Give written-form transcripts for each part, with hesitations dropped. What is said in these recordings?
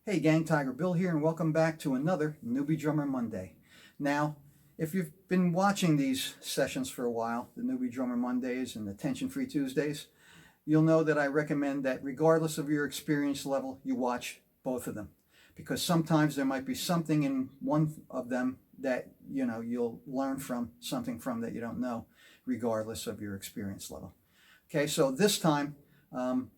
Hey gang, TigerBill here, and welcome back to another Newbie Drummer Monday. Now, if you've been watching these sessions for a while, the Newbie Drummer Mondays and the Tension-Free Tuesdays, you'll know that I recommend that regardless of your experience level, you watch both of them. Because sometimes there might be something in one of them that, you'll learn from, something from that you don't know, regardless of your experience level. Okay, so this time,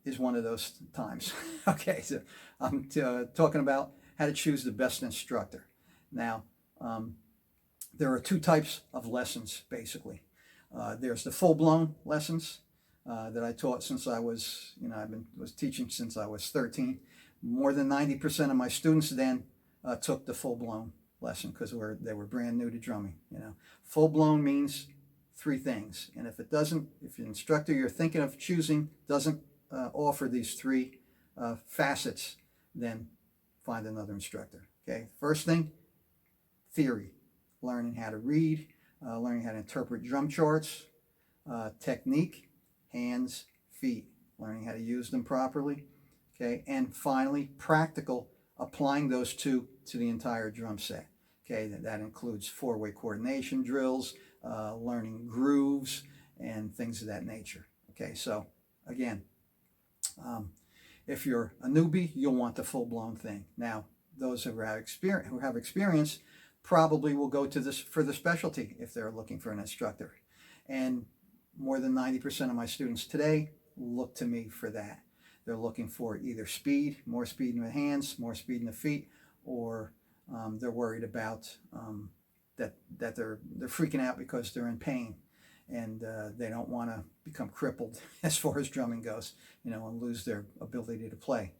is one of those times. Okay, so I'm talking about how to choose the best instructor. Now, there are two types of lessons, basically. There's the full-blown lessons that I taught since I was, was teaching since I was 13. More than 90% of my students then took the full-blown lesson because they were brand new to drumming. Full-blown means three things, and if the instructor you're thinking of choosing doesn't offer these three facets, then find another instructor. Okay, first thing, theory, learning how to read, learning how to interpret drum charts, technique, hands, feet, learning how to use them properly. Okay, and finally, practical, applying those two to the entire drum set. Okay, that includes four-way coordination drills, learning grooves, and things of that nature. Okay, so again, if you're a newbie, you'll want the full-blown thing. Now, those who have experience probably will go to this for the specialty if they're looking for an instructor. And more than 90% of my students today look to me for that. They're looking for either speed, more speed in the hands, more speed in the feet, or they're worried about that they're freaking out because they're in pain, and they don't want to become crippled as far as drumming goes, and lose their ability to play.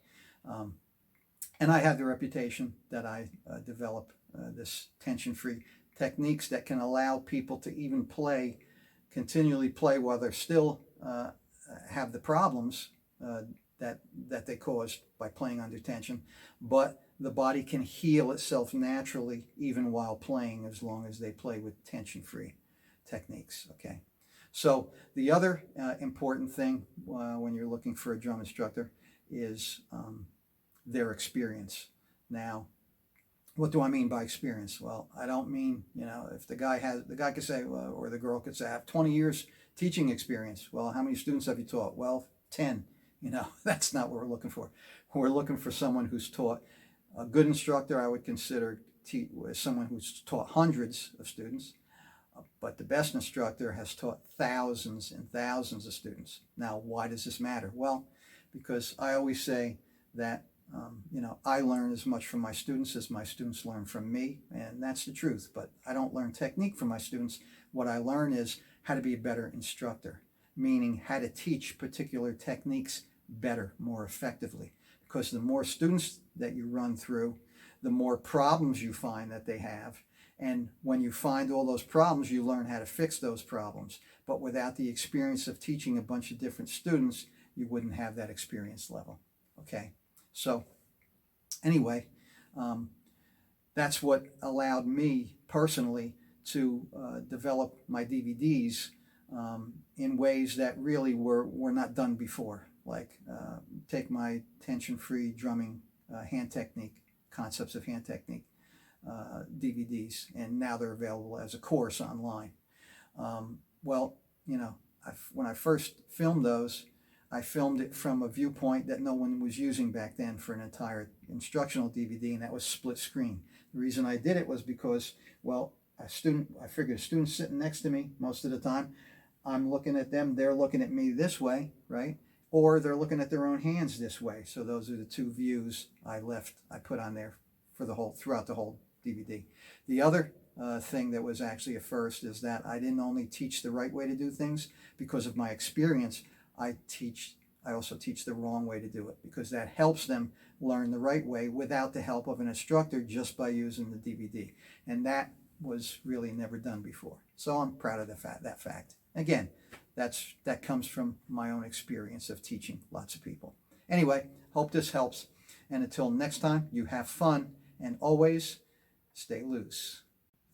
And I have the reputation that I develop this tension-free techniques that can allow people to even continually play while they're still have the problems that they caused by playing under tension, but the body can heal itself naturally even while playing, as long as they play with tension-free techniques. Okay, so the other important thing when you're looking for a drum instructor is their experience. Now, what do I mean by experience? Well, I don't mean, if the guy could say, or the girl could say, I have 20 years teaching experience. Well, how many students have you taught? Well, 10. That's not what we're looking for. We're looking for someone who's taught. A good instructor I would consider someone who's taught hundreds of students, but the best instructor has taught thousands and thousands of students. Now, why does this matter? Well, because I always say that I learn as much from my students as my students learn from me, and that's the truth. But I don't learn technique from my students. What I learn is how to be a better instructor, meaning how to teach particular techniques better, more effectively. Because the more students that you run through, the more problems you find that they have. And when you find all those problems, you learn how to fix those problems. But without the experience of teaching a bunch of different students, you wouldn't have that experience level. Okay, so anyway, that's what allowed me personally to develop my DVDs in ways that really were not done before. Like take my tension-free drumming hand technique, concepts of hand technique DVDs, and now they're available as a course online. Well, when I first filmed those, I filmed it from a viewpoint that no one was using back then for an entire instructional DVD, and that was split screen. The reason I did it was because, well, I figured a student sitting next to me most of the time, I'm looking at them, they're looking at me this way, right? Or they're looking at their own hands this way. So those are the two views I put on there throughout the whole DVD. The other thing that was actually a first is that I didn't only teach the right way to do things because of my experience. I also teach the wrong way to do it, because that helps them learn the right way without the help of an instructor, just by using the DVD. And that was really never done before. So I'm proud of that fact. Again, that comes from my own experience of teaching lots of people. Anyway, hope this helps. And until next time, you have fun, and always stay loose.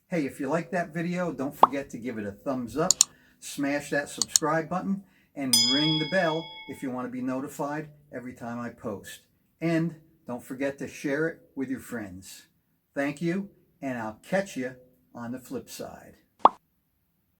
Hey, if you like that video, don't forget to give it a thumbs up, smash that subscribe button, and ring the bell if you want to be notified every time I post. And Don't forget to share it with your friends. Thank you, and I'll catch you on the flip side.